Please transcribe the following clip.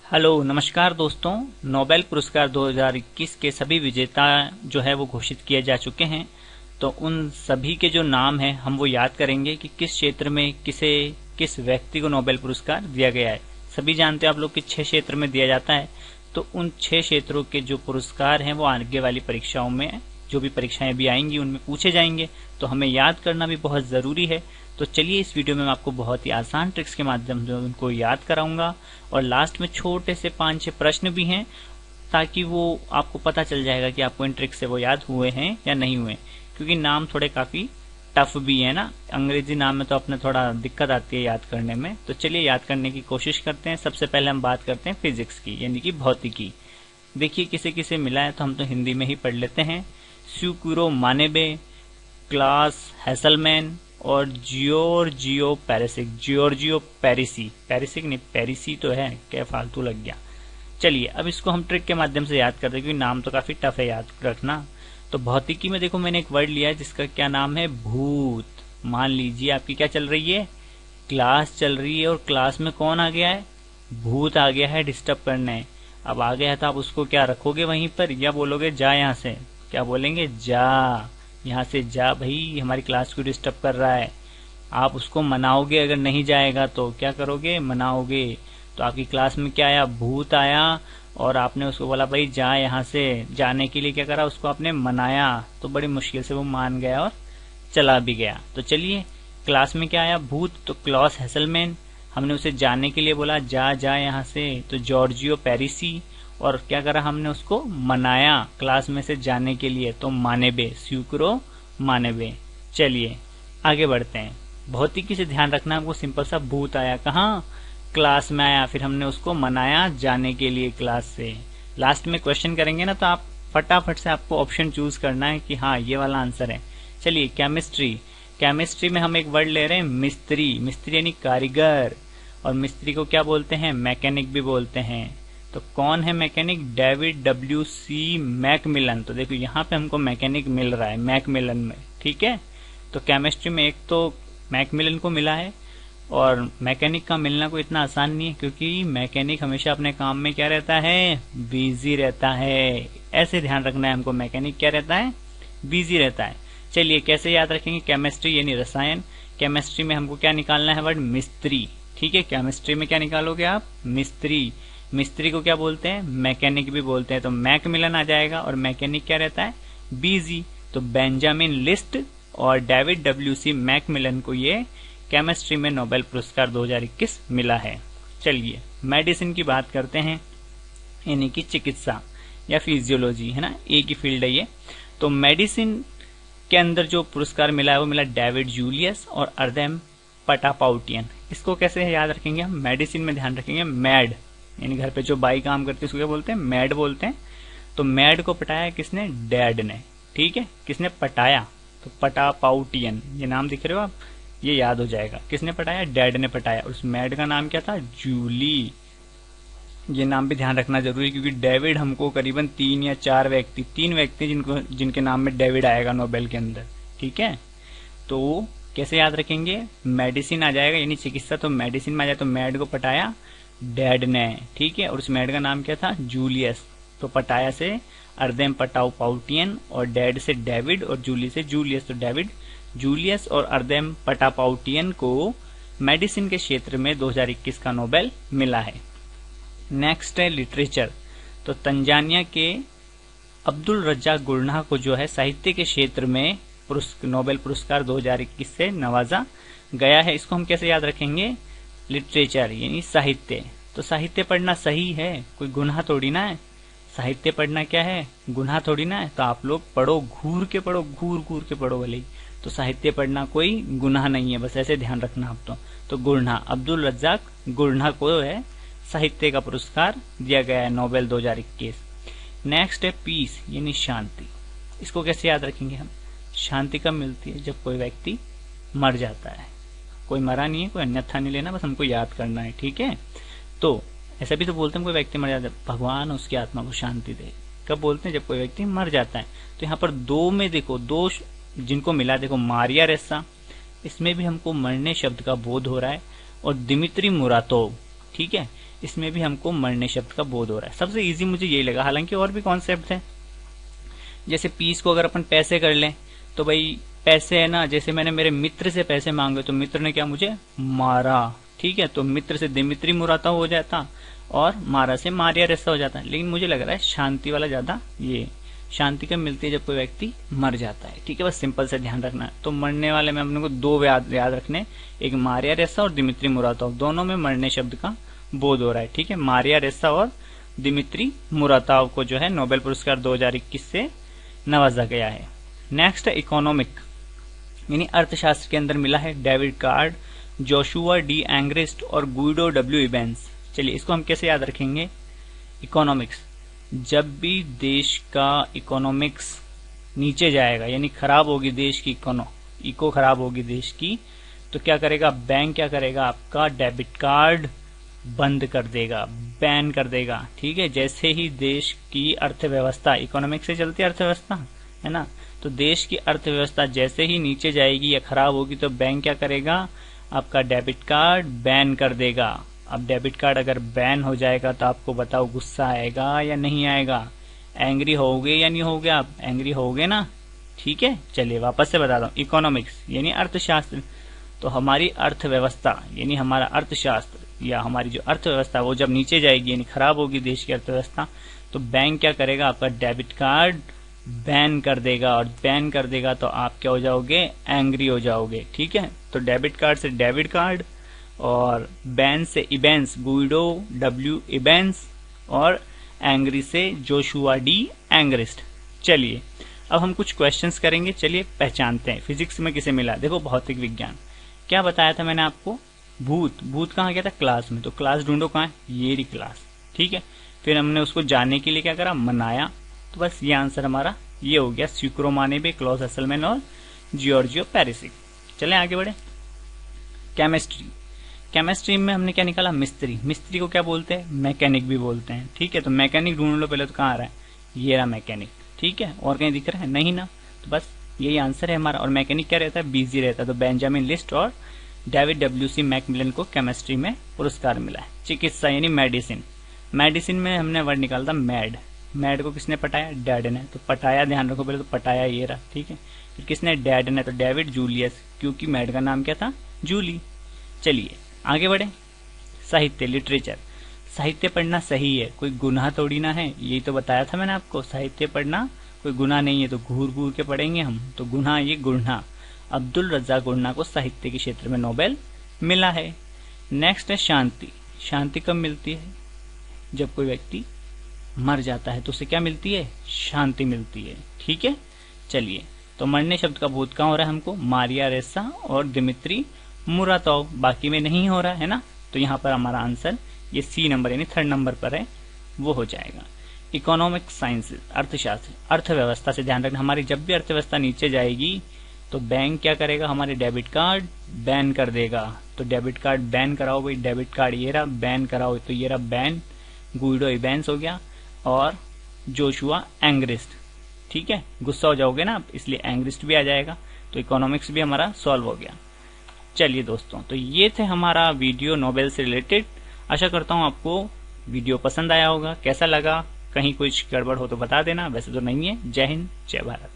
Hello नमस्कार दोस्तों। Nobel पुरस्कार 2021 के सभी विजेता जो है वो घोषित किए जा चुके हैं। तो उन सभी के जो नाम हैं हम वो याद करेंगे कि किस क्षेत्र में किस व्यक्ति को नोबेल पुरस्कार दिया गया है। सभी जानते हैं आप लोग कि 6 क्षेत्र में दिया जाता है। तो उन 6 क्षेत्रों के जो पुरस्कार हैं वो आगे वाली परीक्षाओं में, जो भी परीक्षाएं भी आएंगी उनमें पूछे जाएंगे, तो हमें याद करना भी बहुत जरूरी है। तो चलिए इस वीडियो में मैं आपको बहुत ही आसान ट्रिक्स के माध्यम से उनको याद कराऊंगा और लास्ट में छोटे से 5-6 प्रश्न भी हैं, ताकि वो आपको पता चल जाएगा कि आपको इन ट्रिक्स से वो याद हुए हैं या नहीं हुए। क्योंकि नाम थोड़े काफी टफ भी है ना, अंग्रेजी नाम में तो अपने थोड़ा दिक्कत आती है याद करने में। तो चलिए याद करने की कोशिश करते हैं। सबसे पहले हम बात करते हैं फिजिक्स की, यानी कि भौतिकी। देखिए किसे किसे मिला है तो हम तो हिंदी में ही पढ़ लेते हैं। स्यूकुरो मानेबे, क्लास हेसलमैन और जियोर्जियो पेरिसी। पेरिसिक नहीं, पेरिसी तो है, क्या फालतू लग गया। चलिए अब इसको हम ट्रिक के माध्यम से याद करते हैं, क्योंकि नाम तो काफी टफ है याद रखना। तो भौतिकी में देखो मैंने एक वर्ड लिया है जिसका क्या नाम है, भूत। मान लीजिए आपकी क्या चल रही है, क्लास चल रही है और क्लास में कौन आ गया है, भूत आ गया है डिस्टर्ब करने। अब आ गया है तो आप उसको क्या रखोगे वहीं पर, या बोलोगे जा यहाँ से, क्या बोलेंगे, जा यहाँ से जा भाई, हमारी क्लास को डिस्टर्ब कर रहा है। आप उसको मनाओगे, अगर नहीं जाएगा तो क्या करोगे, मनाओगे। तो आपकी क्लास में क्या आया, भूत आया, और आपने उसको बोला भाई जा यहाँ से। जाने के लिए क्या करा, उसको आपने मनाया, तो बड़ी मुश्किल से वो मान गया और चला भी गया। तो चलिए क्लास में क्या आया, भूत, तो क्लॉस हेसलमैन, हमने उसे जाने के लिए बोला जा जा यहाँ से, तो जॉर्जियो पेरिसी, और क्या करा हमने उसको मनाया क्लास में से जाने के लिए, तो मानेबे, स्यूकुरो मानेबे। चलिए आगे बढ़ते हैं। भौतिकी से ध्यान रखना आपको, सिंपल सा भूत आया कहाँ, क्लास में आया, फिर हमने उसको मनाया जाने के लिए क्लास से। लास्ट में क्वेश्चन करेंगे ना तो आप फटाफट से आपको ऑप्शन चूज करना है कि हाँ ये वाला आंसर है। चलिए केमिस्ट्री, केमिस्ट्री में हम एक वर्ड ले रहे हैं मिस्त्री। मिस्त्री यानी कारीगर, और मिस्त्री को क्या बोलते हैं, मैकेनिक भी बोलते हैं। तो कौन है मैकेनिक, डेविड WC मैकमिलन। तो देखो यहाँ पे हमको मैकेनिक मिल रहा है मैकमिलन में, ठीक है। तो केमिस्ट्री में एक तो मैकमिलन को मिला है, और मैकेनिक का मिलना कोई इतना आसान नहीं है, क्योंकि मैकेनिक हमेशा अपने काम में क्या रहता है, बिजी रहता है। ऐसे ध्यान रखना है हमको, मैकेनिक क्या रहता है, बिजी रहता है। चलिए कैसे याद रखेंगे, केमिस्ट्री यानी रसायन, केमिस्ट्री में हमको क्या निकालना है, वर्ड मिस्त्री, ठीक है। केमिस्ट्री में क्या निकालोगे आप, मिस्त्री। मिस्त्री को क्या बोलते हैं, मैकेनिक भी बोलते हैं। तो मैकमिलन आ जाएगा, और मैकेनिक क्या रहता है, बिजी। तो बेंजामिन लिस्ट और डेविड WC मैकमिलन को ये केमिस्ट्री में नोबेल पुरस्कार 2021 मिला है। चलिए मेडिसिन की बात करते हैं, यानी कि चिकित्सा या फिजियोलॉजी, है ना, एक ही फील्ड है ये। तो मेडिसिन के अंदर जो पुरस्कार मिला है वो मिला डेविड जूलियस और अर्देम पटापाउटियन। इसको कैसे याद रखेंगे हम, मेडिसिन में ध्यान रखेंगे मैड, यानी घर पे जो बाई काम करती है उसको क्या बोलते हैं, मैड बोलते हैं। तो मैड को पटाया किसने, डैड ने, ठीक है। किसने पटाया, तो पटापाउटियन, ये नाम दिख रहे हो आप, ये याद हो जाएगा, किसने पटाया, डैड ने पटाया। उस मैड का नाम क्या था, जूली। ये नाम भी ध्यान रखना जरूरी, क्योंकि डेविड हमको करीबन 3 या 4 व्यक्ति, 3 व्यक्ति जिनके नाम में डेविड आएगा नोबेल के अंदर, ठीक है। तो कैसे याद रखेंगे, मेडिसिन आ जाएगा यानी चिकित्सा, तो मेडिसिन में आ जाए तो मैड को पटाया डैड ने, ठीक है। और उस मैड का नाम क्या था, जूलियस। तो पटाया से अर्देम पटापाउटियन, और डैड से डेविड, और जूली से जूलियस। तो डेविड जूलियस और अर्देम पटापाउटियन को मेडिसिन के क्षेत्र में 2021 का नोबेल मिला है। नेक्स्ट है लिटरेचर। तो तंजानिया के अब्दुल रज्जाक गुरनाह को जो है साहित्य के क्षेत्र में नोबेल पुरस्कार 2021 से नवाजा गया है। इसको हम कैसे याद रखेंगे, लिटरेचर यानी साहित्य। तो साहित्य पढ़ना सही है, कोई गुनाह थोड़ी ना है। साहित्य पढ़ना क्या है, गुनाह थोड़ी ना है। तो आप लोग पढ़ो, घूर के पढ़ो, घूर घूर के पढ़ो भले ही। तो साहित्य पढ़ना कोई गुनाह नहीं है, बस ऐसे ध्यान रखना आप। तो गुरनाह, अब्दुल रज्जाक गुरनाह को है साहित्य का पुरस्कार दिया गया है नोबेल 2021। नेक्स्ट है पीस यानी शांति। इसको कैसे याद रखेंगे हम, शांति कब मिलती है, जब कोई व्यक्ति मर जाता है। कोई मरा नहीं है, कोई अन्यथा नहीं लेना, बस हमको याद करना है, ठीक है। तो ऐसा भी तो बोलते हैं कोई व्यक्ति मर जाता है, भगवान उसकी आत्मा को शांति दे। कब बोलते हैं, जब कोई व्यक्ति मर जाता है। तो यहाँ पर दो में देखो, दो जिनको मिला, देखो मारिया रेस्सा, इसमें भी हमको मरने शब्द का बोध हो रहा है, और दिमित्री मुरातोव, ठीक है। इसमें भी हमको मरने शब्द का बोध हो रहा है। सबसे इजी मुझे यही लगा, हालांकि और भी कॉन्सेप्ट है। जैसे पीस को अगर अपन पैसे कर लें तो भाई पैसे है ना, जैसे मैंने मेरे मित्र से पैसे मांगे तो मित्र ने क्या मुझे मारा, ठीक है, तो मित्र से दिमित्री मुराता हो जाता और मारा से मारिया रेस्सा हो जाता है। लेकिन मुझे लग रहा है शांति वाला ज्यादा, ये शांति कब मिलती है, जब कोई व्यक्ति मर जाता है, ठीक है, बस सिंपल से ध्यान रखना। तो मरने वाले में अपने को दो याद रखने, एक मारिया रेस्सा और दिमित्री मुराताव, दोनों में मरने शब्द का बोध हो रहा है, ठीक है। मारिया रेस्सा और दिमित्री मुराताव को जो है नोबेल पुरस्कार 2021 से नवाजा गया है। नेक्स्ट है इकोनॉमिक, यानी अर्थशास्त्र के अंदर मिला है David card, Joshua D Angrist और गुइडो डब्ल्यू इबेंस। चलिए इसको हम कैसे याद रखेंगे। इकोनॉमिक्स, जब भी देश का इकोनॉमिक्स नीचे जाएगा, यानी खराब होगी देश की इको खराब होगी देश की, तो क्या करेगा बैंक, क्या करेगा आपका डेबिट कार्ड बंद कर देगा, बैन कर देगा, ठीक है। जैसे ही देश की अर्थव्यवस्था, इकोनॉमिक्स से चलती है अर्थव्यवस्था, है ना, तो देश की अर्थव्यवस्था जैसे ही नीचे जाएगी या खराब होगी तो बैंक क्या करेगा, आपका डेबिट कार्ड बैन कर देगा। अब डेबिट कार्ड अगर बैन हो जाएगा तो आपको बताओ गुस्सा आएगा या नहीं आएगा, एंग्री होगे या नहीं होगे, आप एंग्री होगे ना, ठीक है। चलिए वापस से बताता हूँ, इकोनॉमिक्स यानी अर्थशास्त्र, तो हमारी अर्थव्यवस्था यानी हमारा अर्थशास्त्र या हमारी जो अर्थव्यवस्था वो जब नीचे जाएगी यानी खराब होगी देश की अर्थव्यवस्था, तो बैंक क्या करेगा, आपका डेबिट कार्ड बैन कर देगा, और बैन कर देगा तो आप क्या हो जाओगे, एंग्री हो जाओगे, ठीक है। तो डेबिट कार्ड से डेबिट कार्ड और बैन से इबेंस, गुइडो डब्ल्यू इबेंस, और एंग्री से जोशुआ डी एंग्रिस्ट। चलिए अब हम कुछ क्वेश्चंस करेंगे, चलिए पहचानते हैं फिजिक्स में किसे मिला। देखो भौतिक विज्ञान, क्या बताया था मैंने आपको, भूत कहाँ गया था, क्लास में, तो क्लास ढूंढो कहाँ है, ये रही क्लास, ठीक है। फिर हमने उसको जानने के लिए क्या करा, मनाया, तो बस ये आंसर हमारा ये हो गया, स्यूक्रो मानेबे, क्लॉस असलमैन और जियोर्जियो पेरिसिक। चलें आगे बढ़े। केमिस्ट्री में हमने क्या निकाला, मिस्त्री को क्या बोलते हैं, मैकेनिक भी बोलते हैं, ठीक है। तो मैकेनिक ढूंढ लो पहले, तो कहाँ आ रहा है, ये रहा मैकेनिक, ठीक है, और कहीं दिख रहा है नहीं ना, तो बस यही आंसर है हमारा। और मैकेनिक क्या रहता है, बिजी रहता है, तो बेंजामिन लिस्ट और डेविड डब्ल्यू.सी. मैकमिलन को केमिस्ट्री में पुरस्कार मिला है। चिकित्सा यानी मेडिसिन में हमने वर्ड निकाला था मैड को किसने पटाया, डैड ने, तो पटाया ध्यान रखो पहले, तो पटाया ये रहा, ठीक है। फिर किसने, डैड ने, तो डेविड जूलियस, क्योंकि मैड का नाम क्या था, जूली। चलिए आगे बढ़े। साहित्य, लिटरेचर, साहित्य पढ़ना सही है, कोई गुनाह थोड़ी ना है, यही तो बताया था मैंने आपको, साहित्य पढ़ना कोई गुनाह नहीं है, तो घूर घूर के पढ़ेंगे हम, तो गुनाह ये गुढ़ना। अब्दुल रज्जाक गुढ़ना को साहित्य के क्षेत्र में नोबेल मिला है। नेक्स्ट है शांति कब मिलती है, जब कोई व्यक्ति मर जाता है तो उसे क्या मिलती है, शांति मिलती है, ठीक है। चलिए तो मरने शब्द का बोध कहाँ हो रहा है हमको, मारिया रेस्सा और दिमित्री मुरातोव, बाकी में नहीं हो रहा है ना, तो यहाँ पर हमारा आंसर ये सी नंबर यानी 3rd नंबर पर है, वो हो जाएगा। इकोनॉमिक साइंसेज, अर्थशास्त्र, अर्थव्यवस्था से ध्यान रखना, हमारी जब भी अर्थव्यवस्था नीचे जाएगी तो बैंक क्या करेगा, हमारे डेबिट कार्ड बैन कर देगा, तो डेबिट कार्ड बैन कराओ भाई, डेबिट कार्ड ये रहा, बैन कराओ, तो ये रहा बैन, गुइडो इबेंस हो गया, और जोशुआ एंग्रिस्ट, ठीक है। गुस्सा हो जाओगे ना आप, इसलिए एंग्रिस्ट भी आ जाएगा, तो इकोनॉमिक्स भी हमारा सॉल्व हो गया। चलिए दोस्तों, तो ये थे हमारा वीडियो नोबेल से रिलेटेड। आशा करता हूँ आपको वीडियो पसंद आया होगा। कैसा लगा, कहीं कुछ गड़बड़ हो तो बता देना, वैसे तो नहीं है। जय हिंद, जय भारत।